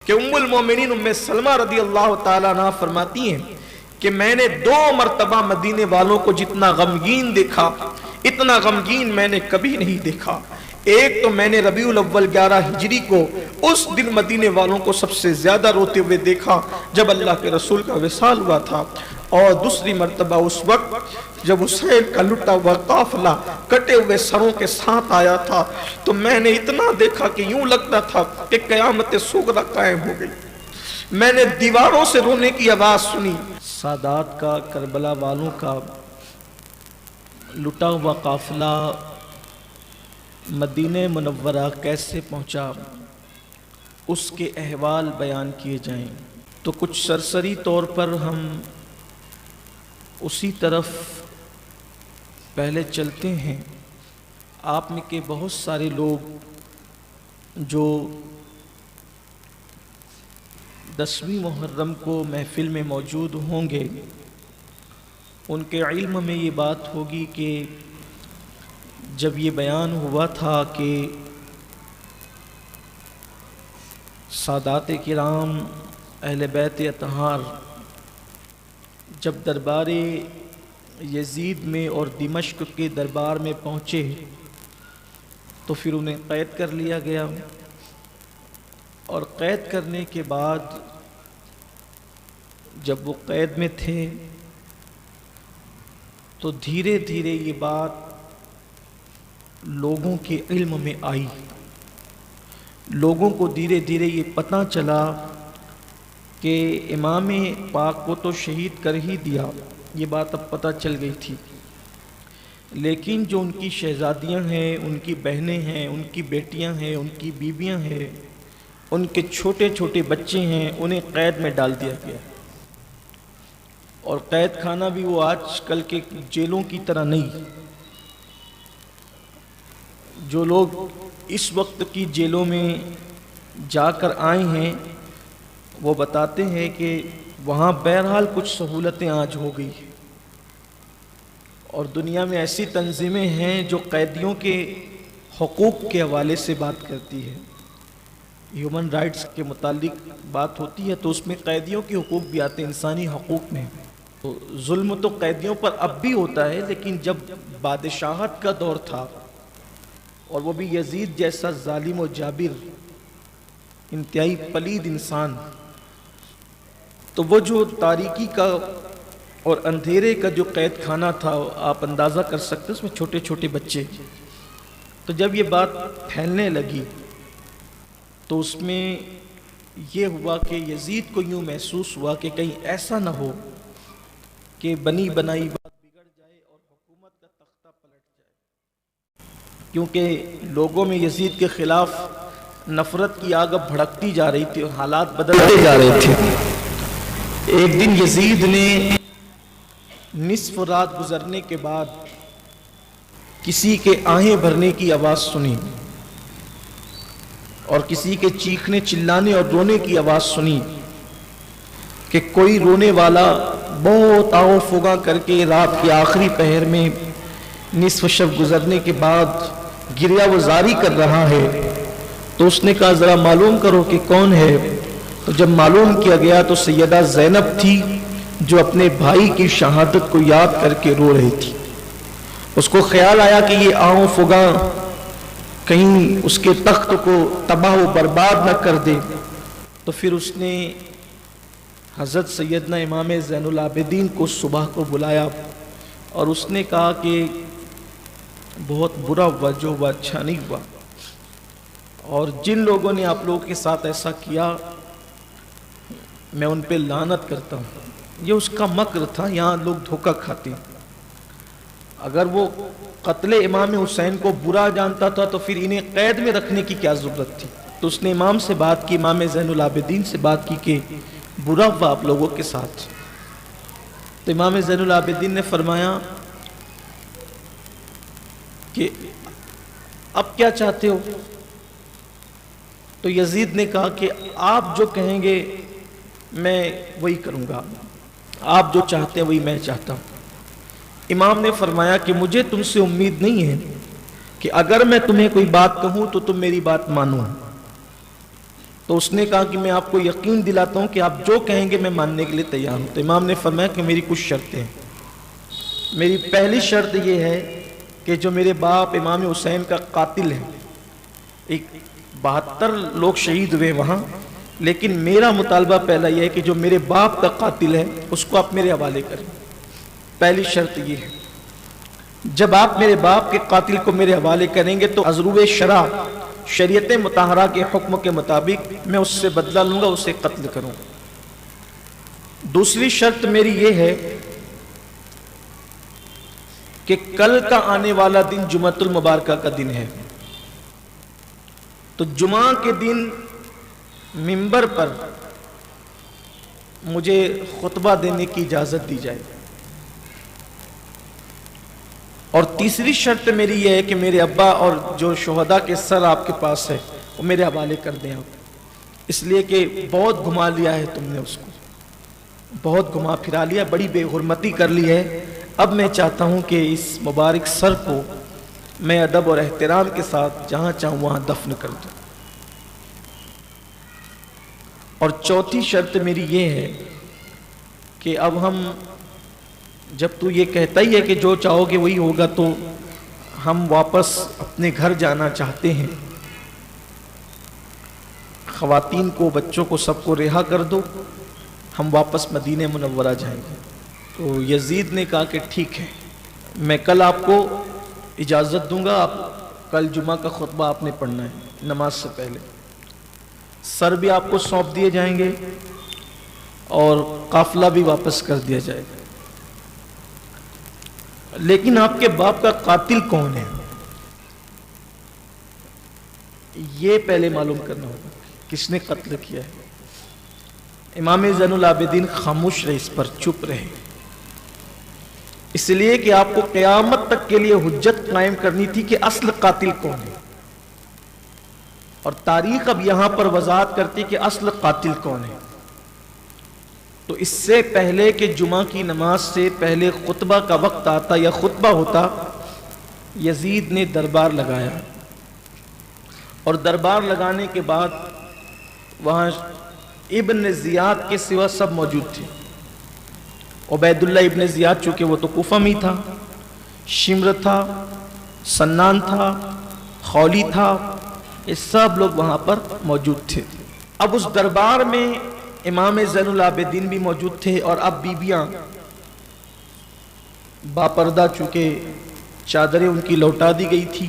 کہ ام المومنین ام سلمہ رضی اللہ تعالیٰ عنہ فرماتی ہیں کہ میں نے 2 مرتبہ مدینے والوں کو جتنا غمگین دیکھا اتنا غمگین میں نے کبھی نہیں دیکھا۔ ایک تو میں نے ربیع الاول 11 ہجری کو اس دن مدینے والوں کو سب سے زیادہ روتے ہوئے دیکھا جب اللہ کے رسول کا وصال ہوا تھا، اور دوسری مرتبہ اس وقت جب حسین کا لٹا ہوا قافلہ کٹے ہوئے سروں کے ساتھ آیا تھا تو میں نے اتنا دیکھا کہ یوں لگتا تھا کہ قیامت صغریٰ قائم ہو گئی۔ میں نے دیواروں سے رونے کی آواز سنی۔ سادات کا، کربلا والوں کا لٹا ہوا قافلہ مدینہ منورہ کیسے پہنچا، اس کے احوال بیان کیے جائیں تو کچھ سرسری طور پر ہم اسی طرف پہلے چلتے ہیں۔ آپ میں کے بہت سارے لوگ جو 10ویں محرم کو محفل میں موجود ہوں گے ان کے علم میں یہ بات ہوگی کہ جب یہ بیان ہوا تھا کہ سادات کرام اہل بیت اطہار جب دربار یزید میں اور دمشق کے دربار میں پہنچے تو پھر انہیں قید کر لیا گیا، اور قید کرنے کے بعد جب وہ قید میں تھے تو دھیرے دھیرے یہ بات لوگوں کے علم میں آئی، لوگوں کو دھیرے دھیرے یہ پتہ چلا کہ امام پاک کو تو شہید کر ہی دیا، یہ بات اب پتہ چل گئی تھی، لیکن جو ان کی شہزادیاں ہیں، ان کی بہنیں ہیں، ان کی بیٹیاں ہیں، ان کی بیویاں ہیں، ان کے چھوٹے چھوٹے بچے ہیں، انہیں قید میں ڈال دیا گیا، اور قید خانہ بھی وہ آج کل کے جیلوں کی طرح نہیں۔ جو لوگ اس وقت کی جیلوں میں جا کر آئے ہیں وہ بتاتے ہیں کہ وہاں بہرحال کچھ سہولتیں آج ہو گئی، اور دنیا میں ایسی تنظیمیں ہیں جو قیدیوں کے حقوق کے حوالے سے بات کرتی ہے، ہیومن رائٹس کے متعلق بات ہوتی ہے تو اس میں قیدیوں کے حقوق بھی آتے ہیں، انسانی حقوق میں۔ تو ظلم تو قیدیوں پر اب بھی ہوتا ہے، لیکن جب بادشاہت کا دور تھا اور وہ بھی یزید جیسا ظالم و جابر انتہائی پلید انسان، تو وہ جو تاریکی کا اور اندھیرے کا جو قید خانہ تھا آپ اندازہ کر سکتے، اس میں چھوٹے چھوٹے بچے۔ تو جب یہ بات پھیلنے لگی تو اس میں یہ ہوا کہ یزید کو یوں محسوس ہوا کہ کہیں ایسا نہ ہو کہ بنی بنائی بات بگڑ جائے اور حکومت کا تختہ پلٹ جائے، کیونکہ لوگوں میں یزید کے خلاف نفرت کی آگ اب بھڑکتی جا رہی تھی اور حالات بدلتے جا رہے تھے۔ ایک دن یزید نے نصف رات گزرنے کے بعد کسی کے آہیں بھرنے کی آواز سنی اور کسی کے چیخنے چلانے اور رونے کی آواز سنی کہ کوئی رونے والا بہت آؤ فغاں کر کے رات کے آخری پہر میں نصف شب گزرنے کے بعد گریہ وزاری کر رہا ہے۔ تو اس نے کہا ذرا معلوم کرو کہ کون ہے۔ تو جب معلوم کیا گیا تو سیدہ زینب تھی جو اپنے بھائی کی شہادت کو یاد کر کے رو رہی تھی۔ اس کو خیال آیا کہ یہ آؤ فغاں کہیں اس کے تخت کو تباہ و برباد نہ کر دے، تو پھر اس نے حضرت سیدنا امام زین العابدین کو صبح کو بلایا اور اس نے کہا کہ بہت برا ہوا جو ہوا اچھا نہیں ہوا، اور جن لوگوں نے آپ لوگوں کے ساتھ ایسا کیا میں ان پہ لعنت کرتا ہوں۔ یہ اس کا مکر تھا، یہاں لوگ دھوکہ کھاتے ہیں۔ اگر وہ قتل امام حسین کو برا جانتا تھا تو پھر انہیں قید میں رکھنے کی کیا ضرورت تھی؟ تو اس نے امام سے بات کی، امام زین العابدین سے بات کی کہ برا ہوا آپ لوگوں کے ساتھ۔ تو امام زین العابدین نے فرمایا کہ اب کیا چاہتے ہو؟ تو یزید نے کہا کہ آپ جو کہیں گے میں وہی کروں گا، آپ جو چاہتے ہیں وہی میں چاہتا ہوں۔ امام نے فرمایا کہ مجھے تم سے امید نہیں ہے کہ اگر میں تمہیں کوئی بات کہوں تو تم میری بات مانو، تو اس نے کہا کہ میں آپ کو یقین دلاتا ہوں کہ آپ جو کہیں گے میں ماننے کے لیے تیار ہوں. تو امام نے فرمایا کہ میری کچھ شرطیں ہیں. میری پہلی شرط یہ ہے کہ جو میرے باپ امام حسین کا قاتل ہے، ایک 72 لوگ شہید ہوئے وہاں، لیکن میرا مطالبہ پہلا یہ ہے کہ جو میرے باپ کا قاتل ہے اس کو آپ میرے حوالے کریں. پہلی شرط یہ ہے. جب آپ میرے باپ کے قاتل کو میرے حوالے کریں گے تو ازروِ شرع، شریعت مطہرہ کے حکم کے مطابق میں اس سے بدلہ لوں گا، اسے قتل کروں گا. دوسری شرط میری یہ ہے کہ کل کا آنے والا دن جمعۃ المبارکہ کا دن ہے، تو جمعہ کے دن منبر پر مجھے خطبہ دینے کی اجازت دی جائے. اور تیسری شرط میری یہ ہے کہ میرے ابا اور جو شہداء کے سر آپ کے پاس ہے وہ میرے حوالے کر دیں آپ، اس لیے کہ بہت گھما لیا ہے تم نے، اس کو بہت گھما پھرا لیا، بڑی بے حرمتی کر لی ہے. اب میں چاہتا ہوں کہ اس مبارک سر کو میں ادب اور احترام کے ساتھ جہاں چاہوں وہاں دفن کر دوں. اور چوتھی شرط میری یہ ہے کہ اب ہم، جب تو یہ کہتا ہی ہے کہ جو چاہو گے وہی ہوگا، تو ہم واپس اپنے گھر جانا چاہتے ہیں. خواتین کو، بچوں کو، سب کو رہا کر دو، ہم واپس مدینہ منورہ جائیں گے. تو یزید نے کہا کہ ٹھیک ہے، میں کل آپ کو اجازت دوں گا، آپ کل جمعہ کا خطبہ آپ نے پڑھنا ہے نماز سے پہلے. سر بھی آپ کو سونپ دیے جائیں گے اور قافلہ بھی واپس کر دیا جائے گا. لیکن آپ کے باپ کا قاتل کون ہے یہ پہلے معلوم کرنا ہوگا، کس نے قتل کیا ہے. امام زین العابدین خاموش رہے، اس پر چپ رہے، اس لیے کہ آپ کو قیامت تک کے لیے حجت قائم کرنی تھی کہ اصل قاتل کون ہے. اور تاریخ اب یہاں پر وضاحت کرتی کہ اصل قاتل کون ہے. تو اس سے پہلے کہ جمعہ کی نماز سے پہلے خطبہ کا وقت آتا یا خطبہ ہوتا، یزید نے دربار لگایا. اور دربار لگانے کے بعد وہاں ابن زیاد کے سوا سب موجود تھے. عبید اللہ ابن زیاد چونکہ وہ تو کوفہ میں تھا، شمر تھا، سنان تھا، خولی تھا، یہ سب لوگ وہاں پر موجود تھے. اب اس دربار میں امام زین العابدین بھی موجود تھے، اور اب بیبیاں باپردہ، چونکہ چادریں ان کی لوٹا دی گئی تھی.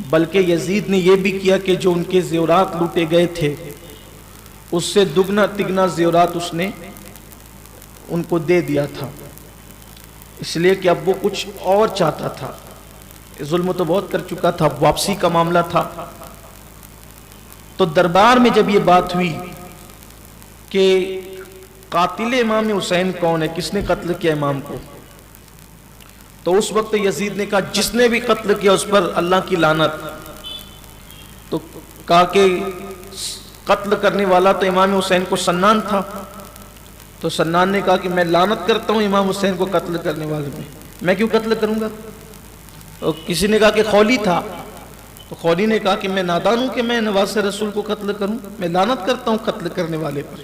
بلکہ یزید نے یہ بھی کیا کہ جو ان کے زیورات لوٹے گئے تھے اس سے دگنا تگنا زیورات اس نے ان کو دے دیا تھا، اس لیے کہ اب وہ کچھ اور چاہتا تھا. ظلم تو بہت کر چکا تھا، واپسی کا معاملہ تھا. تو دربار میں جب یہ بات ہوئی کہ قاتل امام حسین کون ہے، کس نے قتل کیا امام کو، تو اس وقت یزید نے کہا جس نے بھی قتل کیا اس پر اللہ کی لعنت. تو کہا کہ قتل کرنے والا تو امام حسین کو سنان تھا. تو سنان نے کہا کہ میں لعنت کرتا ہوں امام حسین کو قتل کرنے والے میں، میں کیوں قتل کروں گا. تو کسی نے کہا کہ خولی تھا. تو خولی نے کہا کہ میں نادان ہوں کہ میں نواز رسول کو قتل کروں، میں لعنت کرتا ہوں قتل کرنے والے پر.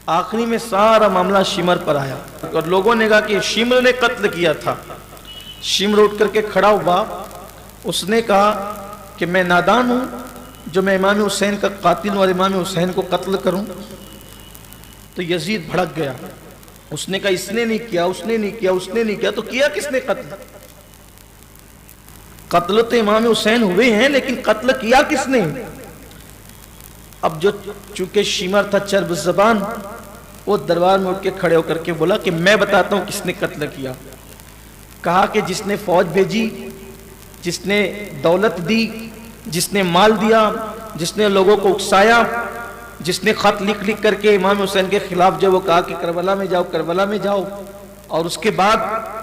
آخری میں سارا معاملہ شمر پر آیا، اور لوگوں نے کہا کہ شمر نے قتل کیا تھا. شمر اٹھ کر کے کھڑا ہوا، اس نے کہا کہ میں نادان ہوں جو میں امام حسین کا قاتل ہوں اور امام حسین کو قتل کروں. تو یزید بھڑک گیا، اس نے کہا اس نے نہیں کیا، اس نے نہیں کیا، اس نے نہیں کیا. تو کیا کس نے قتل؟ قتل تو امام حسین ہوئے ہیں، لیکن قتل کیا کس نے؟ اب جو چونکہ شمر تھا چرب زبان، وہ دربار میں اٹھ کے کھڑے ہو کر کے بولا کہ میں بتاتا ہوں کس نے قتل کیا. کہا کہ جس نے فوج بھیجی، جس نے دولت دی، جس نے مال دیا، جس نے لوگوں کو اکسایا، جس نے خط لکھ لکھ کر کے امام حسین کے خلاف جو وہ کہا کہ کربلا میں جاؤ، کربلا میں جاؤ، اور اس کے بعد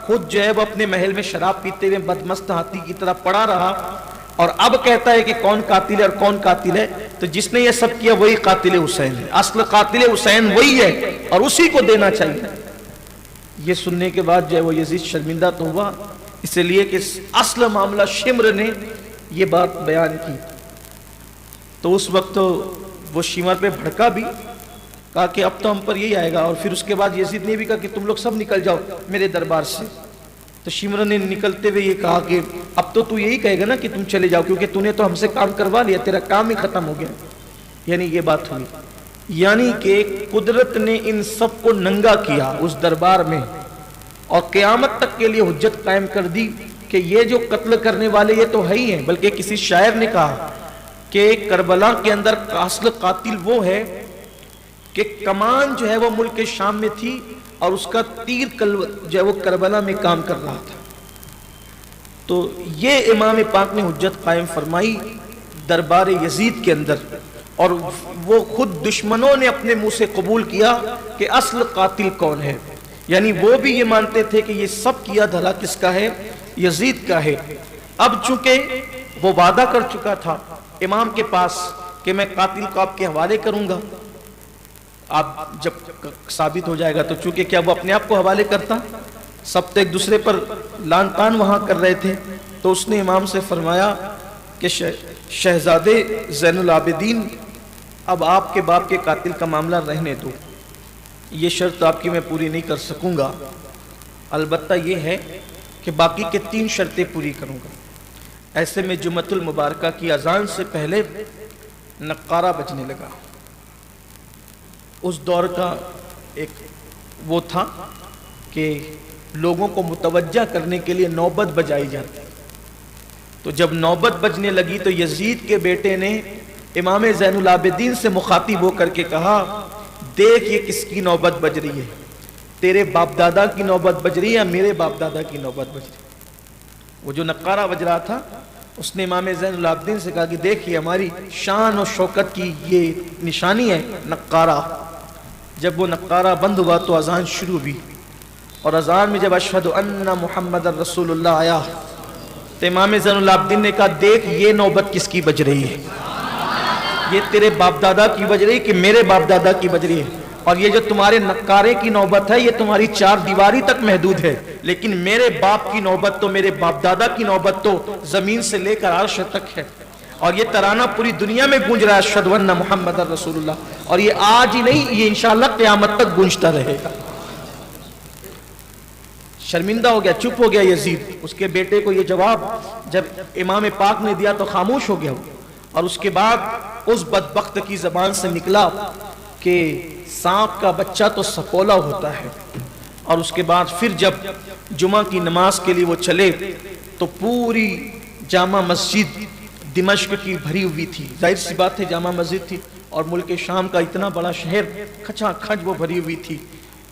خود جو ہے وہ اپنے محل میں شراب پیتے ہوئے بدمست ہاتھی کی طرح پڑا رہا، اور اب کہتا ہے کہ کون قاتل ہے اور کون قاتل ہے. تو جس نے یہ سب کیا وہی قاتل حسین ہے، اصل قاتل حسین وہی ہے اور اسی کو دینا چاہیے. یہ سننے کے بعد جو ہے وہ یزید شرمندہ تو ہوا، اس لیے کہ اصل معاملہ شمر نے یہ بات بیان کی. تو اس وقت تو وہ شیمر پہ بھڑکا بھی، کہا کہ اب تو ہم پر یہی آئے گا، اور پھر اس کے بعد یزید نے بھی کہا کہ تم لوگ سب نکل جاؤ میرے دربار سے۔ تو شیمر نے نکلتے ہوئے یہ کہا کہ اب تو یہی کہے گا نا کہ تم چلے جاؤ، کیونکہ تو نے تو ہم سے کام کروا لیا، تیرا کام ہی ختم ہو گیا۔ یعنی یہ بات ہوئی، یعنی کہ قدرت نے ان سب کو ننگا کیا اس دربار میں، اور قیامت تک کے لیے حجت قائم کر دی کہ یہ جو قتل کرنے والے یہ تو ہے ہی ہیں، بلکہ کسی شاعر نے کہا کہ کربلا کے اندر اصل قاتل وہ ہے کہ کمان جو ہے وہ ملک شام میں تھی اور اس کا تیر جو ہے وہ کربلا میں کام کر رہا تھا۔ تو یہ امام پاک نے حجت قائم فرمائی دربار یزید کے اندر، اور وہ خود دشمنوں نے اپنے منہ سے قبول کیا کہ اصل قاتل کون ہے۔ یعنی وہ بھی یہ مانتے تھے کہ یہ سب کیا دھلا کس کا ہے؟ یزید کا ہے۔ اب چونکہ وہ وعدہ کر چکا تھا امام کے پاس کہ میں قاتل کو آپ کے حوالے کروں گا، آپ جب ثابت ہو جائے گا، تو چونکہ کیا وہ اپنے آپ کو حوالے کرتا؟ سب تو ایک دوسرے پر لان تان وہاں کر رہے تھے۔ تو اس نے امام سے فرمایا کہ شہزادے زین العابدین، اب آپ کے باپ کے قاتل کا معاملہ رہنے دو، یہ شرط آپ کی میں پوری نہیں کر سکوں گا، البتہ یہ ہے کہ باقی کے 3 شرطیں پوری کروں گا۔ ایسے میں جمعۃ المبارکہ کی اذان سے پہلے نقارہ بجنے لگا۔ اس دور کا ایک وہ تھا کہ لوگوں کو متوجہ کرنے کے لیے نوبت بجائی جاتی، تو جب نوبت بجنے لگی تو یزید کے بیٹے نے امام زین العابدین سے مخاطب ہو کر کے کہا، دیکھ یہ کس کی نوبت بج رہی ہے، تیرے باپ دادا کی نوبت بج رہی ہے یا میرے باپ دادا کی نوبت بج رہی ہے؟ وہ جو نقارہ بج رہا تھا اس نے امام زین العابدین سے کہا کہ دیکھیے ہماری شان و شوکت کی یہ نشانی ہے نقارہ۔ جب وہ نقارہ بند ہوا تو اذان شروع ہوئی، اور اذان میں جب اشہد ان محمد رسول اللہ آیا تو امام زین العابدین نے کہا دیکھ یہ نوبت کس کی بج رہی ہے، یہ تیرے باپ دادا کی بج رہی کہ میرے باپ دادا کی بج رہی ہے، اور یہ جو تمہارے نقارے کی نوبت ہے یہ تمہاری 4 دیواری تک محدود ہے، لیکن میرے باپ کی نوبت تو، میرے باپ دادا کی نوبت تو زمین سے لے کر عرش تک ہے، اور یہ ترانہ پوری دنیا میں گونج رہا ہے اشہد ان محمد رسول اللہ، اور یہ آج ہی نہیں، یہ انشاءاللہ قیامت تک گونجتا رہے گا۔ شرمندہ ہو گیا، چپ ہو گیا یزید۔ اس کے بیٹے کو یہ جواب جب امام پاک نے دیا تو خاموش ہو گیا، اور اس کے بعد اس بدبخت کی زبان سے نکلا کہ سانپ کا بچہ تو سپولا ہوتا ہے۔ اور اس کے بعد پھر جب جمعہ کی نماز کے لیے وہ چلے تو پوری جامع مسجد دمشق کی بھری ہوئی تھی، ظاہر سی بات ہے جامع مسجد تھی، اور ملک شام کا اتنا بڑا شہر کھچا کھچ وہ بھری ہوئی تھی۔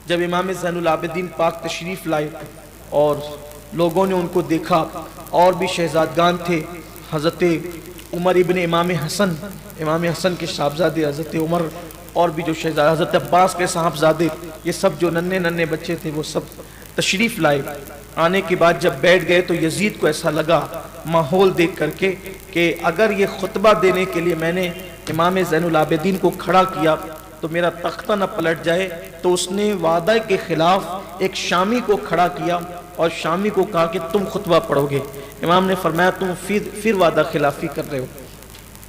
جب امام زین العابدین پاک تشریف لائے اور لوگوں نے ان کو دیکھا، اور بھی شہزادگان تھے، حضرت عمر ابن امام حسن کے صاحبزادے حضرت عمر، اور بھی جو شہزادے حضرت عباس کے صاحبزادے، یہ سب جو ننھے بچے تھے وہ سب تشریف لائے۔ آنے کے بعد جب بیٹھ گئے تو یزید کو ایسا لگا ماحول دیکھ کر کے کہ اگر یہ خطبہ دینے کے لیے میں نے امام زین العابدین کو کھڑا کیا تو میرا تختہ نہ پلٹ جائے، تو اس نے وعدہ کے خلاف ایک شامی کو کھڑا کیا اور شامی کو کہا کہ تم خطبہ پڑھو گے۔ امام نے فرمایا تم پھر وعدہ خلافی کر رہے ہو،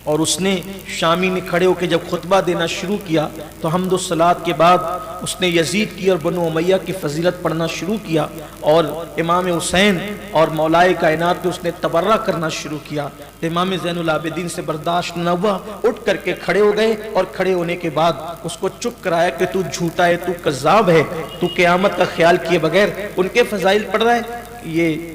اور اس نے شامی نے کھڑے ہو کے جب خطبہ دینا شروع کیا تو حمد و صلات کے بعد اس نے یزید کی اور بنو امیہ کی فضیلت پڑھنا شروع کیا، اور امام حسین اور مولائے کائنات پہ اس نے تبرہ کرنا شروع کیا۔ امام زین العابدین سے برداشت نہ ہوا، اٹھ کر کے کھڑے ہو گئے، اور کھڑے ہونے کے بعد اس کو چپ کرایا کہ تو جھوٹا ہے، تو کذاب ہے، تو قیامت کا خیال کیے بغیر ان کے فضائل پڑھ رہا ہے، یہ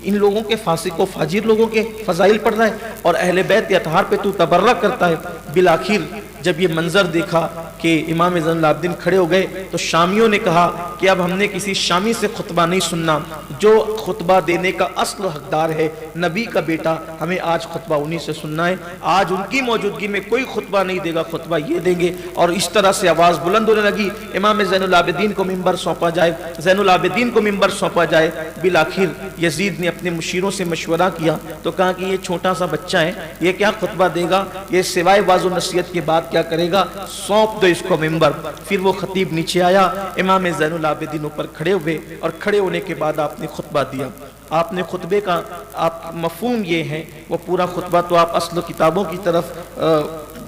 ان لوگوں کے فاسق و فاجر لوگوں کے فضائل پڑھ رہا ہے، اور اہل بیت اطہار پہ تو تبرہ کرتا ہے۔ بالآخر جب یہ منظر دیکھا کہ امام زین العابدین کھڑے ہو گئے تو شامیوں نے کہا کہ اب ہم نے کسی شامی سے خطبہ نہیں سننا، جو خطبہ دینے کا اصل حقدار ہے نبی کا بیٹا، ہمیں آج خطبہ انہی سے سننا ہے، آج ان کی موجودگی میں کوئی خطبہ نہیں دے گا، خطبہ یہ دیں گے۔ اور اس طرح سے آواز بلند ہونے لگی، امام زین العابدین کو منبر سونپا جائے، زین العابدین کو منبر سونپا جائے۔ بالآخر یزید نے اپنے مشیروں سے مشورہ کیا تو کہا کہ یہ چھوٹا سا بچہ ہے، یہ کیا خطبہ دے گا، یہ سوائے واعظ و نصیحت کے بعد کیا کرے گا، سونپ دو اس کو منبر۔ پھر وہ خطیب نیچے آیا، امام زین العابدین اوپر کھڑے ہوئے، اور کھڑے ہونے کے بعد آپ نے خطبہ دیا۔ آپ نے خطبے کا آپ مفہوم یہ ہے، وہ پورا خطبہ تو آپ اصل کتابوں کی طرف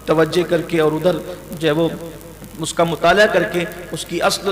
توجہ کر کے اور ادھر جو ہے وہ اس کا مطالعہ کر کے اس کی اصل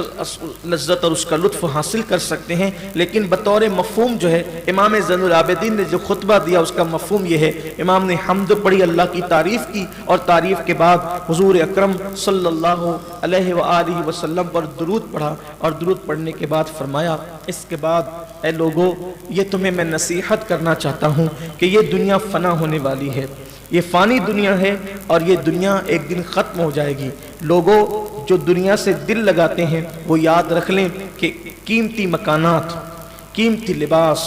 لذت اور اس کا لطف حاصل کر سکتے ہیں، لیکن بطور مفہوم جو ہے امام زین العابدین نے جو خطبہ دیا اس کا مفہوم یہ ہے، امام نے حمد پڑھی، اللہ کی تعریف کی، اور تعریف کے بعد حضور اکرم صلی اللہ علیہ وآلہ وسلم پر درود پڑھا، اور درود پڑھنے کے بعد فرمایا اس کے بعد اے لوگو یہ تمہیں میں نصیحت کرنا چاہتا ہوں کہ یہ دنیا فنا ہونے والی ہے، یہ فانی دنیا ہے اور یہ دنیا ایک دن ختم ہو جائے گی۔ لوگوں جو دنیا سے دل لگاتے ہیں وہ یاد رکھ لیں کہ قیمتی مکانات، قیمتی لباس،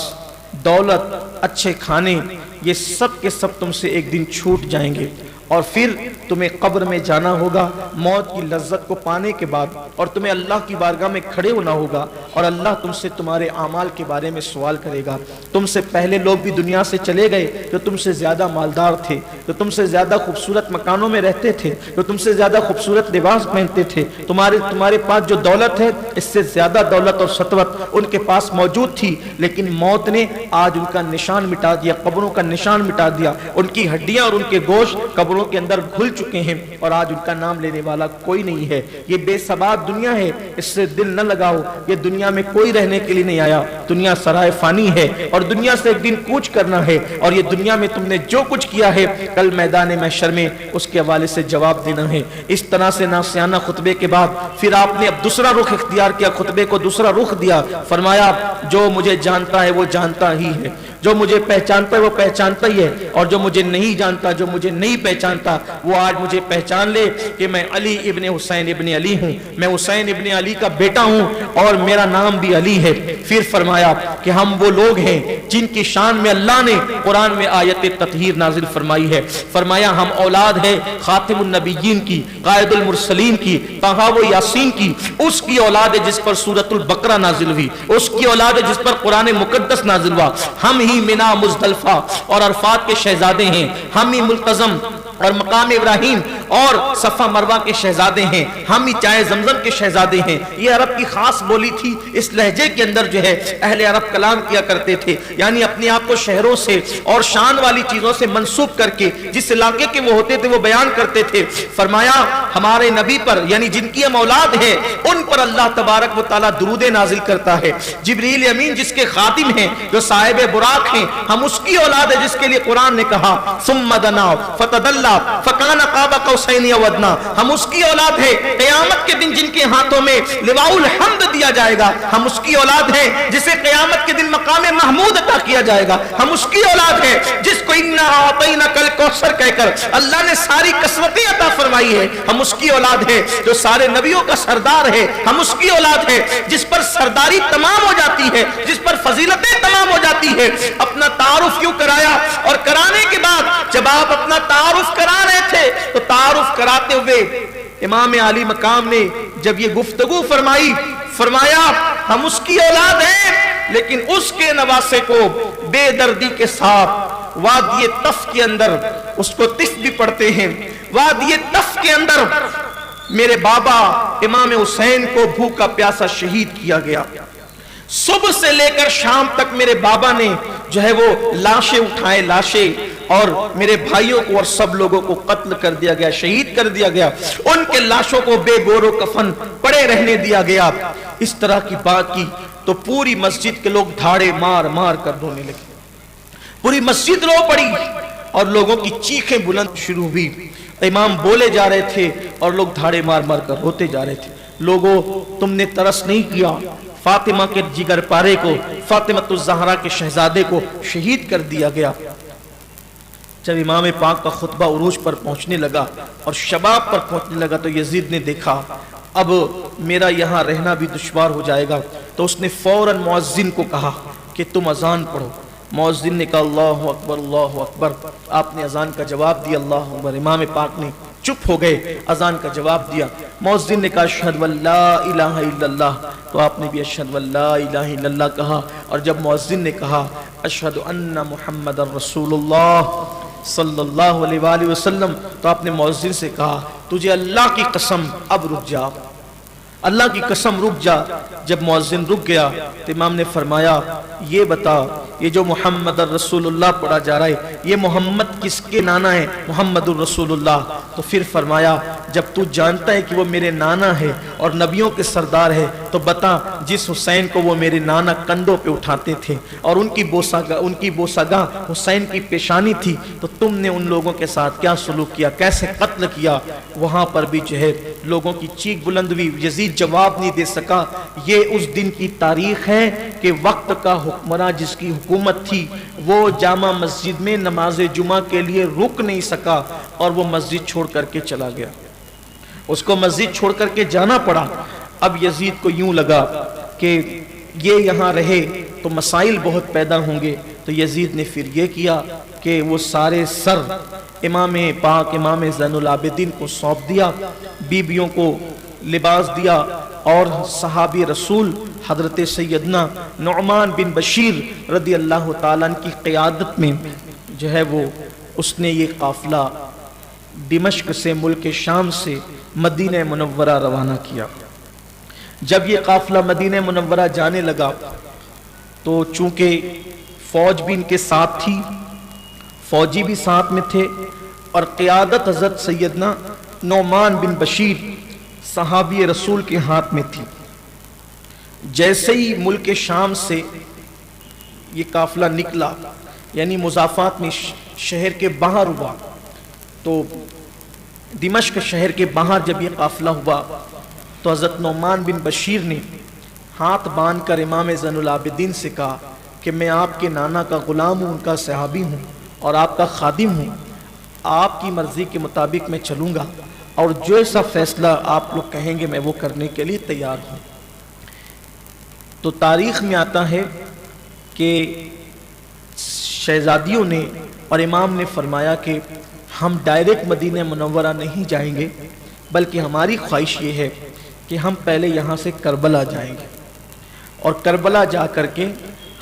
دولت، اچھے کھانے، یہ سب کے سب تم سے ایک دن چھوٹ جائیں گے، اور پھر تمہیں قبر میں جانا ہوگا موت کی لذت کو پانے کے بعد، اور تمہیں اللہ کی بارگاہ میں کھڑے ہونا ہوگا، اور اللہ تم سے تمہارے اعمال کے بارے میں سوال کرے گا۔ تم سے پہلے لوگ بھی دنیا سے چلے گئے جو تم سے زیادہ مالدار تھے، جو تم سے زیادہ خوبصورت مکانوں میں رہتے تھے، جو تم سے زیادہ خوبصورت لباس پہنتے تھے، تمہارے پاس جو دولت ہے اس سے زیادہ دولت اور سطوت ان کے پاس موجود تھی، لیکن موت نے آج ان کا نشان مٹا دیا، قبروں کا نشان مٹا دیا، ان کی ہڈیاں اور ان کے گوشت قبروں کے اندر گھل چکے ہیں، اور آج ان کا نام لینے والا کوئی نہیں ہے۔ یہ بے ثبات دنیا ہے، اس سے دل نہ لگاؤ، یہ دنیا میں کوئی رہنے کے لیے نہیں آیا، دنیا سرائے فانی ہے، اور دنیا سے ایک دن کوچ کرنا ہے، اور یہ دنیا میں تم نے جو کچھ کیا ہے کل میدان محشر میں اس کے حوالے سے جواب دینا ہے۔ اس طرح سے ناصحانہ خطبے کے بعد پھر آپ نے اب دوسرا رخ اختیار کیا، خطبے کو دوسرا رخ دیا، فرمایا جو مجھے جانتا ہے وہ جانتا ہی ہے، جو مجھے پہچانتا ہے وہ پہچانتا ہی ہے، اور جو مجھے نہیں جانتا، جو مجھے نہیں پہچانتا، وہ آج مجھے پہچان لے کہ میں علی ابن حسین ابن علی ہوں، میں حسین ابن علی کا بیٹا ہوں، اور میرا نام بھی علی ہے۔ پھر فرمایا کہ ہم وہ لوگ ہیں جن کی شان میں اللہ نے قرآن میں آیت تطہیر نازل فرمائی ہے، فرمایا ہم اولاد ہے خاتم النبیین کی، قائد المرسلین کی، طٰہٰ و یاسین کی، اس کی اولاد ہے جس پر سورۃ البقرہ نازل ہوئی، اس کی اولاد ہے جس پر قرآن مقدس نازل ہوا، ہم ہی منا مزدلفہ اور عرفات کے شہزادے ہیں، ہم ہی ملتزم اور مقام ابراہیم اور صفا مروہ کے شہزادے ہیں، ہم ہی چائے زمزم کے شہزادے ہیں۔ یہ عرب کی خاص بولی تھی، اس لہجے کے اندر جو ہے اہل عرب کلام کیا کرتے تھے، یعنی اپنے آپ کو شہروں سے اور شان والی چیزوں سے منسوب کر کے جس علاقے کے وہ ہوتے تھے وہ بیان کرتے تھے۔ فرمایا ہمارے نبی پر، یعنی جن کی ہم اولاد ہے، ان پر اللہ تبارک و تعالیٰ درود نازل کرتا ہے۔ جبریل امین جس کے خادم ہیں، جو صاحب براق ہیں، ہم اس کی اولاد ہے جس کے لیے قرآن نے کہا ثم دنا فتدلی فکان قاب قوسین او ادنی، ہم اس کی اولاد ہے قیامت کے دن جن کے ہاتھوں میں لواء الحمد دیا جائے گا، ہم اس کی اولاد ہے جسے قیامت کے دن مقام محمود عطا کیا جائے گا، ہم اس کی اولاد ہے جس کو انا اعطیناک الکوثر کہہ کر اللہ نے ساری کسوتیں عطا فرمائی ہے، ہم اس کی اولاد ہے جو سارے نبیوں کا سردار ہے، ہم اس کی اولاد ہے جس پر سرداری تمام ہو جاتی ہے، جس پر فضیلتیں تمام ہو جاتی ہے۔ اپنا تعارف کیوں کرایا، اور کرانے کے بعد جب آپ اپنا تعارف کرا رہے تھے تو تعارف کراتے ہوئے امام علی مقام نے جب یہ گفتگو فرمائی، فرمایا ہم اس کی اولاد ہیں لیکن اس کے نواسے کو بے دردی کے ساتھ وادی تف کے اندر، اس کو تف بھی پڑھتے ہیں، وادی تف کے اندر میرے بابا امام حسین کو بھوکا پیاسا شہید کیا گیا۔ صبح سے لے کر شام تک میرے بابا نے جو ہے وہ لاشیں اٹھائے، لاشیں، اور میرے بھائیوں کو اور سب لوگوں کو قتل کر دیا گیا، شہید کر دیا گیا، ان کے لاشوں کو بے گور و کفن پڑے رہنے دیا گیا۔ اس طرح کی بات کی تو پوری مسجد کے لوگ دھاڑے مار مار کر رونے لگے، پوری مسجد رو پڑی اور لوگوں کی چیخیں بلند شروع ہوئی، امام بولے جا رہے تھے اور لوگ دھاڑے مار مار کر روتے جا رہے تھے۔ لوگوں تم نے ترس نہیں کیا، فاطمہ کے جگر پارے کو، فاطمہ الزہرا کے شہزادے کو شہید کر دیا گیا۔ جب امام پاک کا خطبہ عروج پر پہنچنے لگا اور شباب پر پہنچنے لگا تو یزید نے دیکھا اب میرا یہاں رہنا بھی دشوار ہو جائے گا، تو اس نے فوراً مؤذن کو کہا کہ تم اذان پڑھو۔ مؤذن نے کہا اللہ اکبر اللہ اکبر، آپ نے اذان کا جواب دیا اللہ اکبر، امام پاک نے چپ ہو گئے، اذان کا جواب دیا۔ مؤذن نے کہا اشہد ان لا الہ الا اللہ، تو آپ نے بھی اشہد ان لا الہ الا اللہ کہا، اور جب مؤذن نے کہا اشہد ان محمد رسول اللہ صلی اللہ علیہ وآلہ وسلم، تو آپ نے مؤذن سے کہا تجھے اللہ کی قسم اب رک جا، اللہ کی قسم رک جا۔ جب مؤذن رک گیا تو امام نے فرمایا یہ بتا یہ جو محمد الرسول اللہ پڑھا جا رہا ہے یہ محمد کس کے نانا ہے؟ محمد الرسول اللہ۔ تو پھر فرمایا جب تو جانتا ہے کہ وہ میرے نانا ہے اور نبیوں کے سردار ہے تو بتا جس حسین کو وہ میرے نانا کندھوں پہ اٹھاتے تھے اور ان کی بوسگاہ حسین کی پیشانی تھی تو تم نے ان لوگوں کے ساتھ کیا سلوک کیا، کیسے قتل کیا؟ وہاں پر بھی جو ہے لوگوں کی چیخ بلند ہوئی، یزید جواب نہیں دے سکا۔ یہ اس دن کی تاریخ ہے کہ وقت کا حکمراں جس کی حکومت تھی وہ جامع مسجد میں نماز جمعہ کے لیے رک نہیں سکا اور وہ مسجد چھوڑ کر کے چلا گیا، اس کو مسجد چھوڑ کر کے جانا پڑا۔ اب یزید کو یوں لگا کہ یہ یہاں رہے تو مسائل بہت پیدا ہوں گے، تو یزید نے پھر یہ کیا کہ وہ سارے سر امام پاک امام زین العابدین کو سونپ دیا، بیبیوں کو لباس دیا اور صحابی رسول حضرت سیدنا نعمان بن بشیر رضی اللہ تعالیٰ عنہ کی قیادت میں جو ہے وہ اس نے یہ قافلہ دمشق سے ملک شام سے مدینہ منورہ روانہ کیا۔ جب یہ قافلہ مدینہ منورہ جانے لگا تو چونکہ فوج بھی ان کے ساتھ تھی، فوجی بھی ساتھ میں تھے اور قیادت حضرت سیدنا نعمان بن بشیر صحابی رسول کے ہاتھ میں تھی۔ جیسے ہی ملک شام سے یہ قافلہ نکلا یعنی مضافات میں شہر کے باہر ہوا تو دمشق شہر کے باہر جب یہ قافلہ ہوا تو حضرت نعمان بن بشیر نے ہاتھ باندھ کر امام زین العابدین سے کہا کہ میں آپ کے نانا کا غلام ہوں، ان کا صحابی ہوں اور آپ کا خادم ہوں، آپ کی مرضی کے مطابق میں چلوں گا اور جو ایسا فیصلہ آپ لوگ کہیں گے میں وہ کرنے کے لیے تیار ہوں۔ تو تاریخ میں آتا ہے کہ شہزادیوں نے اور امام نے فرمایا کہ ہم ڈائریکٹ مدینہ منورہ نہیں جائیں گے بلکہ ہماری خواہش یہ ہے کہ ہم پہلے یہاں سے کربلا جائیں گے اور کربلا جا کر کے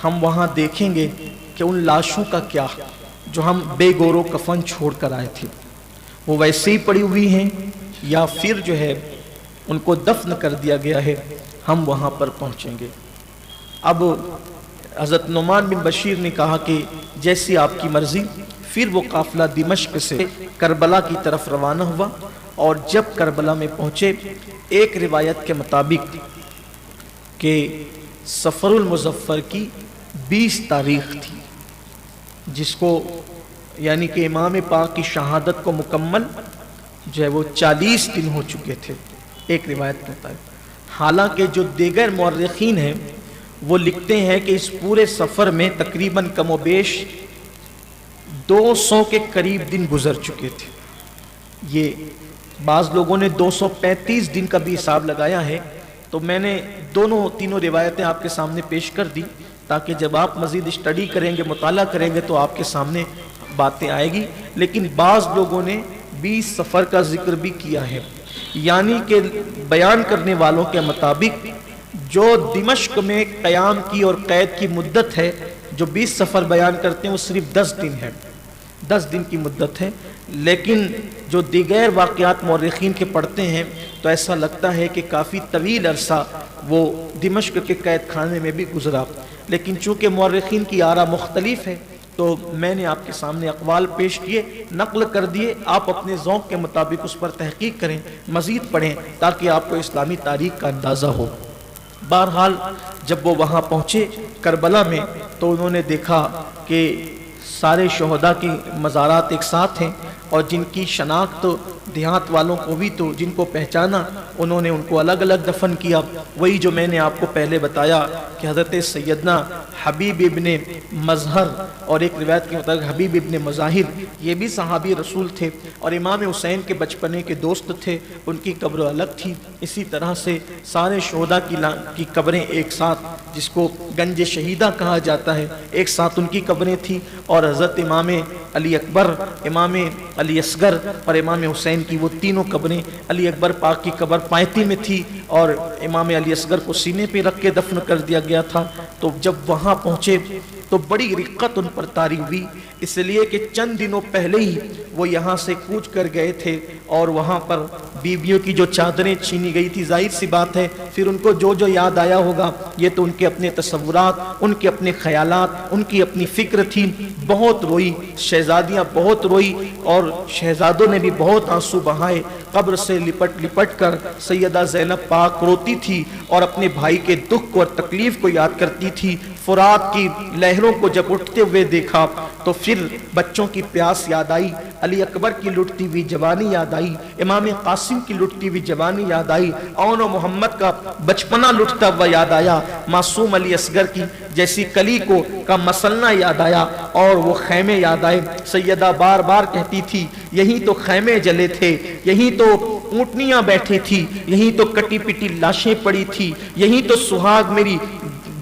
ہم وہاں دیکھیں گے کہ ان لاشوں کا کیا جو ہم بے گور و کفن چھوڑ کر آئے تھے وہ ویسے ہی پڑی ہوئی ہیں یا پھر جو ہے ان کو دفن کر دیا گیا ہے، ہم وہاں پر پہنچیں گے۔ اب حضرت نعمان بن بشیر نے کہا کہ جیسی آپ کی مرضی۔ پھر وہ قافلہ دمشق سے کربلا کی طرف روانہ ہوا اور جب کربلا میں پہنچے ایک روایت کے مطابق کہ صفر المظفر کی 20 تاریخ تھی جس کو یعنی کہ امام پاک کی شہادت کو مکمل جو ہے وہ 40 دن ہو چکے تھے ایک روایت کے مطابق۔ حالانکہ جو دیگر مورخین ہیں وہ لکھتے ہیں کہ اس پورے سفر میں تقریباً کم و بیش 200 کے قریب دن گزر چکے تھے۔ یہ بعض لوگوں نے 235 دن کا بھی حساب لگایا ہے، تو میں نے تینوں روایتیں آپ کے سامنے پیش کر دی تاکہ جب آپ مزید اسٹڈی کریں گے مطالعہ کریں گے تو آپ کے سامنے باتیں آئے گی۔ لیکن بعض لوگوں نے 20 سفر کا ذکر بھی کیا ہے، یعنی کہ بیان کرنے والوں کے مطابق جو دمشق میں قیام کی اور قید کی مدت ہے جو 20 سفر بیان کرتے ہیں وہ صرف 10 دن ہے، 10 دن کی مدت ہے۔ لیکن جو دیگر واقعات مورخین کے پڑھتے ہیں تو ایسا لگتا ہے کہ کافی طویل عرصہ وہ دمشق کے قید خانے میں بھی گزرا، لیکن چونکہ مورخین کی آراء مختلف ہے تو میں نے آپ کے سامنے اقوال پیش کیے، نقل کر دیے، آپ اپنے ذوق کے مطابق اس پر تحقیق کریں، مزید پڑھیں تاکہ آپ کو اسلامی تاریخ کا اندازہ ہو۔ بہرحال جب وہ وہاں پہنچے کربلا میں تو انہوں نے دیکھا کہ سارے شہداء کی مزارات ایک ساتھ ہیں اور جن کی شناخت دیہات والوں کو بھی تو جن کو پہچانا انہوں نے ان کو الگ الگ دفن کیا۔ وہی جو میں نے آپ کو پہلے بتایا کہ حضرت سیدنا حبیب ابن مظہر اور ایک روایت کے مطابق حبیب ابن مظاہر یہ بھی صحابی رسول تھے اور امام حسین کے بچپنے کے دوست تھے، ان کی قبر الگ تھی۔ اسی طرح سے سارے شہداء کی قبریں ایک ساتھ جس کو گنج شہیدہ کہا جاتا ہے ایک ساتھ ان کی قبریں تھیں، اور حضرت امام علی اکبر، امام علی اصغر اور امام حسین کی وہ تینوں قبریں، علی اکبر پاک کی قبر پائتی میں تھی اور امام علی اصغر کو سینے پہ رکھ کے دفن کر دیا گیا تھا۔ تو جب وہاں پہنچے تو بڑی رقت ان پر طاری ہوئی، اس لیے کہ چند دنوں پہلے ہی وہ یہاں سے کوچ کر گئے تھے اور وہاں پر بیویوں کی جو چادریں چھینی گئی تھی، ظاہر سی بات ہے پھر ان کو جو جو یاد آیا ہوگا، یہ تو ان کے اپنے تصورات، ان کے اپنے خیالات، ان کی اپنی فکر تھی۔ بہت روئی شہزادیاں، بہت روئی اور شہزادوں نے بھی بہت آنسو بہائے۔ قبر سے لپٹ لپٹ کر سیدہ زینب پاک روتی تھی اور اپنے بھائی کے دکھ کو اور تکلیف کو یاد کرتی تھی۔ فرات کی لہروں کو جب اٹھتے ہوئے دیکھا تو پھر بچوں کی پیاس یاد آئی، علی اکبر کی لٹتی ہوئی جوانی یاد آئی، امام قاسم کی لٹتی ہوئی جوانی یاد آئی، اون و محمد کا بچپنا لٹتا ہوا یاد آیا، معصوم علی اصغر کی جیسی کلی کو کا مسلنا یاد آیا اور وہ خیمے یاد آئے۔ سیدہ بار بار کہتی تھی یہیں تو خیمے جلے تھے، یہیں تو اونٹنیاں بیٹھی تھی، یہیں تو کٹی پٹی لاشیں پڑی تھی، یہیں تو سہاگ میری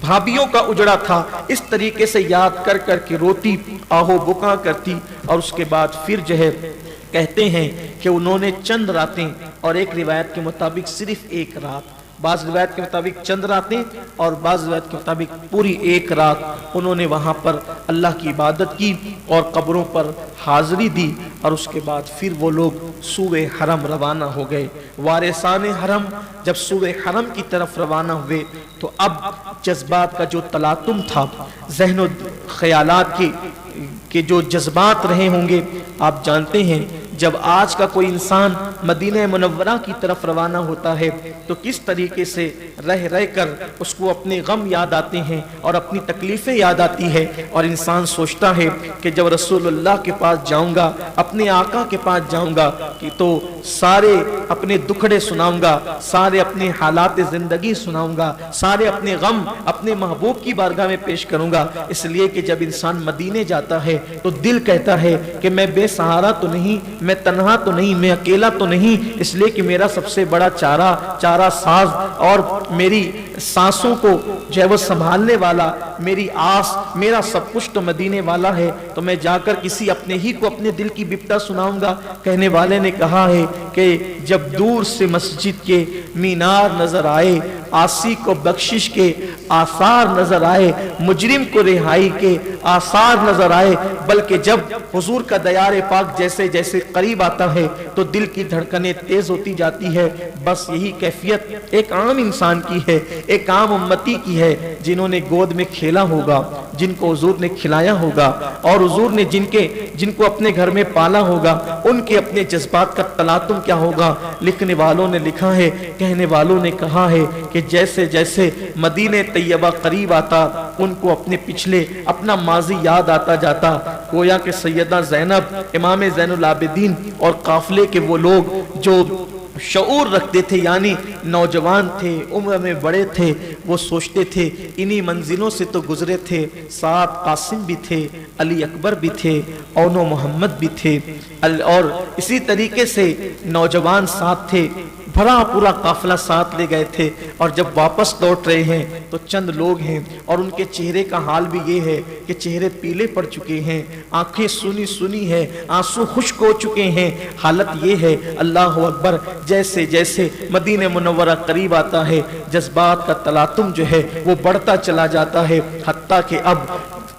بھابھیوں کا اجڑا تھا۔ اس طریقے سے یاد کر کر کے روتی، آہو بکا کرتی اور اس کے بعد پھر جو ہے کہتے ہیں کہ انہوں نے چند راتیں، اور ایک روایت کے مطابق صرف ایک رات، بعض روایت کے مطابق چند راتیں اور بعض روایت کے مطابق پوری ایک رات انہوں نے وہاں پر اللہ کی عبادت کی اور قبروں پر حاضری دی، اور اس کے بعد پھر وہ لوگ سوئے حرم روانہ ہو گئے۔ وارثان حرم جب سوئے حرم کی طرف روانہ ہوئے تو اب جذبات کا جو تلاطم تھا، ذہن و خیالات کے جو جذبات رہے ہوں گے، آپ جانتے ہیں جب آج کا کوئی انسان مدینہ منورہ کی طرف روانہ ہوتا ہے تو کس طریقے سے رہ رہ کر اس کو اپنے غم یاد آتے ہیں اور اپنی تکلیفیں یاد آتی ہے، اور انسان سوچتا ہے کہ جب رسول اللہ کے پاس جاؤں گا، اپنے آقا کے پاس جاؤں گا کہ تو سارے اپنے دکھڑے سناؤں گا، سارے اپنے حالات زندگی سناؤں گا، سارے اپنے غم اپنے محبوب کی بارگاہ میں پیش کروں گا۔ اس لیے کہ جب انسان مدینے جاتا ہے تو دل کہتا ہے کہ میں بے سہارا تو نہیں، میں تنہا تو نہیں، میں اکیلا تو نہیں، اس لیے کہ میرا سب سے بڑا چارہ ساز اور میری سانسوں کو جو ہے وہ سنبھالنے والا، میری آس، میرا سب کچھ تو مدینے والا ہے، تو میں جا کر کسی اپنے ہی کو اپنے دل کی بپتا سناؤں گا۔ کہنے والے نے کہا ہے کہ جب دور سے مسجد کے مینار نظر آئے، آسی کو بخشش کے آثار نظر آئے، مجرم کو رہائی کے آثار نظر آئے، بلکہ جب حضور کا دیار پاک جیسے جیسے قریب آتا ہے تو دل کی دھڑکنیں تیز ہوتی جاتی ہے۔ بس یہی کیفیت ایک عام انسان کی ہے، ایک عام امتی کی ہے، جنہوں نے گود میں کھیلا ہوگا، جن کو حضور نے کھلایا ہوگا، اور حضور نے جن کو اپنے گھر میں پالا ہوگا، ان کے اپنے جذبات کا تلاطم کیا ہوگا۔ لکھنے والوں نے لکھا ہے، کہنے والوں نے کہا ہے کہ جیسے جیسے مدینہ طیبہ قریب آتا، ان کو اپنے پچھلے اپنا ماضی یاد آتا جاتا، گویا کہ سیدہ زینب، امام زین العابدین اور قافلے کے وہ لوگ جو شعور رکھتے تھے، یعنی نوجوان تھے، عمر میں بڑے تھے، وہ سوچتے تھے انہی منزلوں سے تو گزرے تھے، ساتھ قاسم بھی تھے، علی اکبر بھی تھے، اون و محمد بھی تھے، اور اسی طریقے سے نوجوان ساتھ تھے، بھرا پورا قافلہ ساتھ لے گئے تھے، اور جب واپس لوٹ رہے ہیں تو چند لوگ ہیں اور ان کے چہرے کا حال بھی یہ ہے کہ چہرے پیلے پڑ چکے ہیں، آنکھیں سنی سنی ہے، آنسو خشک ہو چکے ہیں۔ حالت یہ ہے، اللہ اکبر، جیسے جیسے مدینہ منورہ قریب آتا ہے جذبات کا تلاطم جو ہے وہ بڑھتا چلا جاتا ہے، حتیٰ کہ اب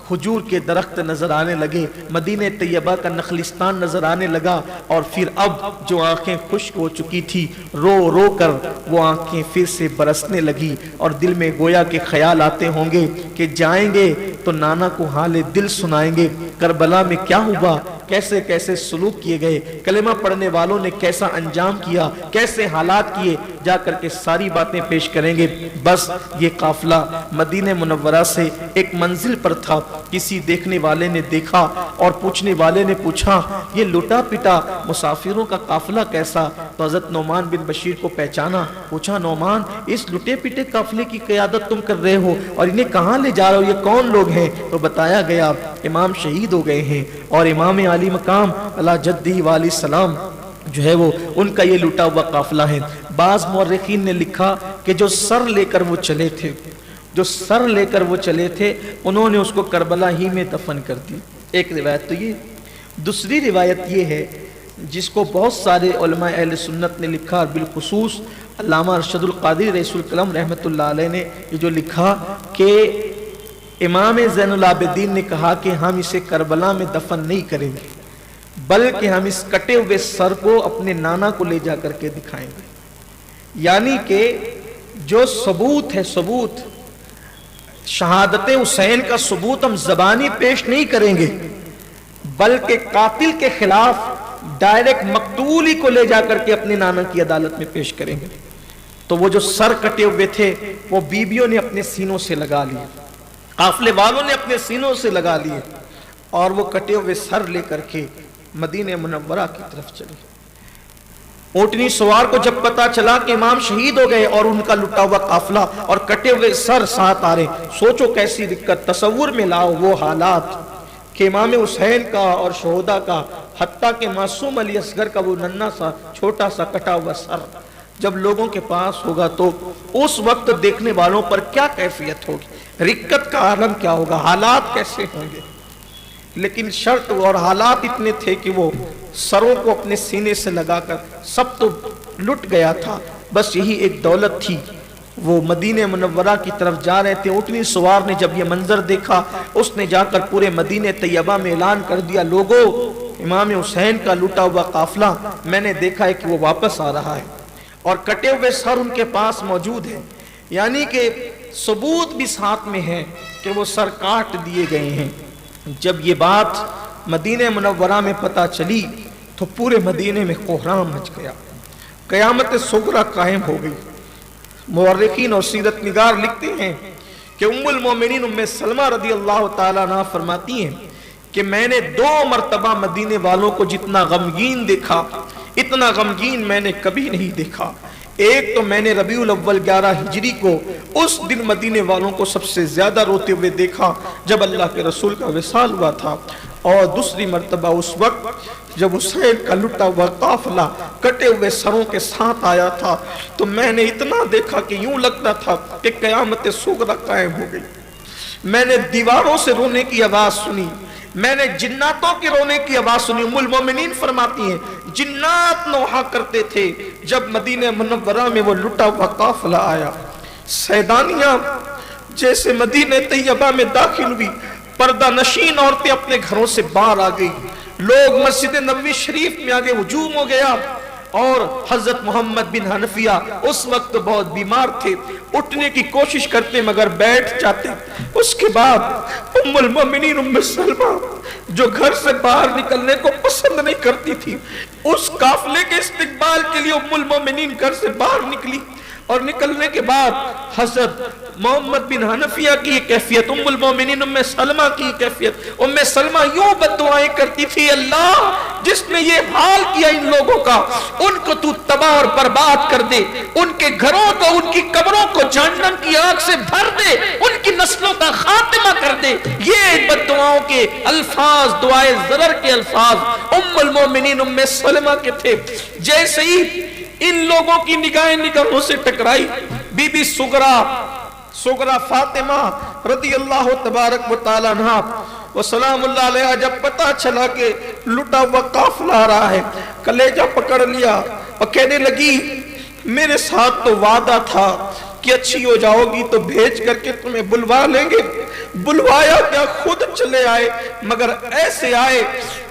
کھجور کے درخت نظر آنے لگے، مدینہ طیبہ کا نخلستان نظر آنے لگا، اور پھر اب جو آنکھیں خشک ہو چکی تھی، رو رو کر وہ آنکھیں پھر سے برسنے لگی، اور دل میں گویا کے خیال آتے ہوں گے کہ جائیں گے تو نانا کو حال دل سنائیں گے، کربلا میں کیا ہوا، کیسے کیسے سلوک کیے گئے، کلمہ پڑھنے والوں نے کیسا انجام کیا، کیسے حالات کیے، جا کر کے ساری باتیں پیش کریں گے۔ بس یہ قافلہ مدینہ منورہ سے ایک منزل پر تھا، کسی دیکھنے والے نے دیکھا اور پوچھنے والے نے پوچھا یہ لٹا پٹا مسافروں کا قافلہ کیسا، تو حضرت نعمان بن بشیر کو پہچانا، پوچھا نعمان اس لٹے پٹے قافلے کی قیادت تم کر رہے ہو اور انہیں کہاں لے جا رہے ہو، یہ کون لوگ ہیں؟ تو بتایا گیا امام شہید ہو گئے ہیں اور امام علی مقام اللہ جدہ والی سلام جو ہے وہ ان کا یہ لٹا ہوا قافلہ ہے۔ بعض مورخین نے لکھا کہ جو سر لے کر وہ چلے تھے انہوں نے اس کو کربلا ہی میں دفن کر دی۔ ایک روایت تو یہ، دوسری روایت یہ ہے جس کو بہت سارے علماء اہل سنت نے لکھا، اور بالخصوص علامہ ارشد القادری رئیس القلم رحمۃ اللہ علیہ نے یہ جو لکھا کہ امام زین العابدین نے کہا کہ ہم اسے کربلا میں دفن نہیں کریں گے، بلکہ ہم اس کٹے ہوئے سر کو اپنے نانا کو لے جا کر کے دکھائیں گے۔ یعنی کہ جو ثبوت ہے، ثبوت شہادت حسین کا ثبوت ہم زبانی پیش نہیں کریں گے، بلکہ قاتل کے خلاف ڈائریکٹ مقتول ہی کو لے جا کر کے اپنے نانا کی عدالت میں پیش کریں گے۔ تو وہ جو سر کٹے ہوئے تھے وہ بیویوں نے اپنے سینوں سے لگا لیے، قافلے والوں نے اپنے سینوں سے لگا لیے، اور وہ کٹے ہوئے سر لے کر کے مدینہ منورہ کی طرف چلے۔ اونٹنی سوار کو جب پتا چلا کہ امام شہید ہو گئے اور ان کا لٹا ہوا قافلہ اور کٹے ہوئے سر ساتھ آ رہے، سوچو کیسی دقت، تصور میں لاؤ وہ حالات کہ امام حسین کا اور شہداء کا، حتیٰ کہ معصوم علی اصغر کا وہ ننھا سا چھوٹا سا کٹا ہوا سر جب لوگوں کے پاس ہوگا تو اس وقت دیکھنے والوں پر کیا کیفیت ہوگی، رقت کا عالم کیا ہوگا، حالات کیسے ہوں گے۔ لیکن شرط اور حالات اتنے تھے کہ وہ سروں کو اپنے سینے سے لگا کر سب تو لٹ گیا تھا، بس یہی ایک دولت تھی۔ وہ مدینہ منورہ کی طرف جا رہے تھے، اونٹنی سوار نے جب یہ منظر دیکھا اس نے جا کر پورے مدینہ طیبہ میں اعلان کر دیا، لوگوں امام حسین کا لٹا ہوا قافلہ میں نے دیکھا ہے کہ وہ واپس آ رہا ہے اور کٹے ہوئے سر ان کے پاس موجود ہیں، یعنی کہ ثبوت بھی ساتھ میں ہے کہ وہ سر کاٹ دیے گئے ہیں۔ جب یہ بات مدینہ منورہ میں پتہ چلی تو پورے مدینے میں کوہرام مچ گیا، قیامت صغریٰ قائم ہو گئی۔ مورخین اور سیرت نگار لکھتے ہیں کہ ام المومنین ام سلمہ رضی اللہ تعالیٰ عنہ فرماتی ہیں کہ میں نے 2 مرتبہ مدینے والوں کو جتنا غمگین دیکھا، اتنا غمگین میں نے کبھی نہیں دیکھا۔ ایک تو میں نے ربیع الاول 11 ہجری کو اس دن مدینے والوں کو سب سے زیادہ روتے ہوئے دیکھا جب اللہ کے رسول کا وصال ہوا تھا، اور دوسری مرتبہ اس وقت جب حسین کا لٹا ہوا قافلہ کٹے ہوئے سروں کے ساتھ آیا تھا تو میں نے اتنا دیکھا کہ یوں لگتا تھا کہ قیامت صغریٰ قائم ہو گئی۔ میں نے دیواروں سے رونے کی آواز سنی، میں نے جناتوں کے رونے کی آواز سنی۔ ام المومنین فرماتی ہیں جنات نوحہ کرتے تھے جب مدینہ منورہ میں وہ لٹا ہوا قافلہ آیا۔ سیدانیاں جیسے مدینہ طیبہ میں داخل ہوئی، پردہ نشین عورتیں اپنے گھروں سے باہر آ گئی، لوگ مسجد نبوی شریف میں آگے ہجوم ہو گیا، اور حضرت محمد بن حنفیہ اس وقت بہت بیمار تھے، اٹھنے کی کوشش کرتے مگر بیٹھ جاتے۔ اس کے بعد ام المومنین ام سلمہ جو گھر سے باہر نکلنے کو پسند نہیں کرتی تھی، اس قافلے کے استقبال کے لیے ام المومنین گھر سے باہر نکلی، اور نکلنے کے بعد حضرت محمد بن حنفیہ کی یہ کیفیت، ام المومنین ام سلمہ کی کیفیت، ام سلمہ یوں بد دعائیں کرتی تھی، اللہ جس نے یہ حال کیا ان لوگوں کا ان کو تو تباہ اور برباد کر دے، ان کے گھروں کو، ان کی قبروں کو جہنم کی آگ سے بھر دے، ان کی نسلوں کا خاتمہ کر دے۔ یہ بد دعاؤں کے الفاظ، دعائے ضرر کے الفاظ ام المومنین ام سلمہ کے تھے۔ جیسے ہی ان لوگوں کی نگاہیں نگاہوں سے ٹکرائی، بی بی سغرا فاطمہ رضی اللہ تبارک و تعالی عنہ و سلام اللہ علیہ جب پتا چلا کہ لٹا ہوا قافلہ آ رہا ہے، کلیجہ پکڑ لیا اور کہنے لگی میرے ساتھ تو وعدہ تھا کہ اچھی ہو جاؤ گی تو بھیج کر کے تمہیں بلوا لیں گے، بلوایا کیا خود چلے آئے، مگر ایسے آئے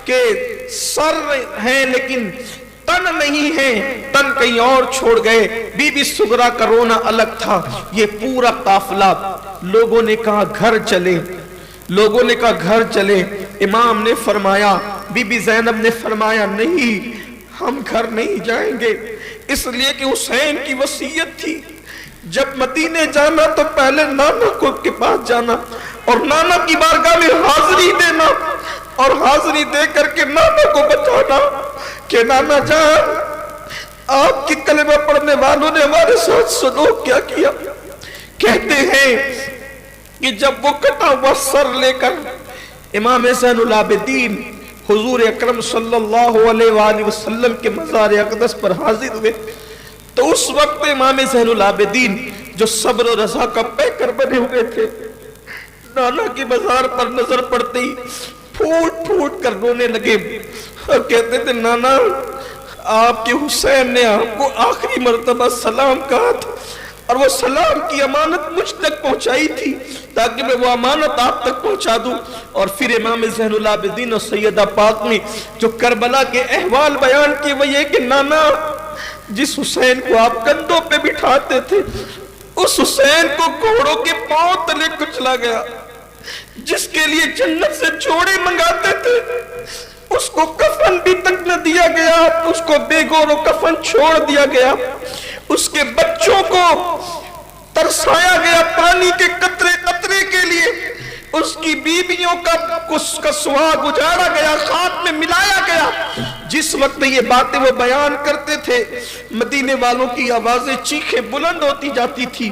کہ سر ہیں لیکن تن نہیں ہے، تن کہیں اور چھوڑ گئے۔ بی بی سغرا کا رونا الگ تھا۔ یہ پورا قافلہ، لوگوں نے کہا گھر چلے، لوگوں نے کہا گھر چلے۔ امام نے فرمایا، بی بی زینب نے فرمایا نہیں ہم گھر نہیں جائیں گے، اس لیے کہ حسین کی وصیت تھی جب مدینے جانا تو پہلے نانا کو کے پاس جانا اور نانا کی بارگاہ میں حاضری دینا اور حاضری دے کر کے نانا کو بتانا کہ نانا جان آپ کی کلمہ پڑھنے والوں نے ہمارے ساتھ سلوک کیا کیا۔ کہتے ہیں کہ جب وہ کٹا ہوا سر لے کر امام زین العابدین حضور اکرم صلی اللہ علیہ وآلہ وسلم کے مزار اقدس پر حاضر ہوئے تو اس وقت امام زین العابدین جو صبر و رضا کا پیکر بنے ہوئے تھے، نانا کی مزار پر نظر پڑتے ہی پھوٹ پھوٹ کر رونے لگے اور کہتے تھے نانا آپ کے حسین نے آپ کو آخری مرتبہ سلام کہا تھا، اور وہ سلام کی امانت مجھ تک پہنچائی تھی تاکہ میں وہ امانت آپ تک پہنچا دوں۔ اور پھر امام زین العابدین اور سیدہ پاک نے جو کربلا کے احوال بیان کی وہ یہ کہ نانا جس حسین کو آپ کندھوں پہ بٹھاتے تھے اس حسین کو گھوڑوں کے پاؤں تلے کچلا گیا، جس کے لیے جنت سے جوڑے منگاتے تھے اس کو کفن بھی تک نہ دیا گیا، اس کو بے گور و کفن چھوڑ دیا گیا، اس کے بچوں کو ترسایا گیا پانی کے قطرے قطرے کے لیے، اس کی بیویوں کا سہاگ اجاڑا گیا، خاک میں ملایا گیا۔ جس وقت یہ باتیں وہ بیان کرتے تھے مدینے والوں کی آوازیں چیخیں بلند ہوتی جاتی تھی۔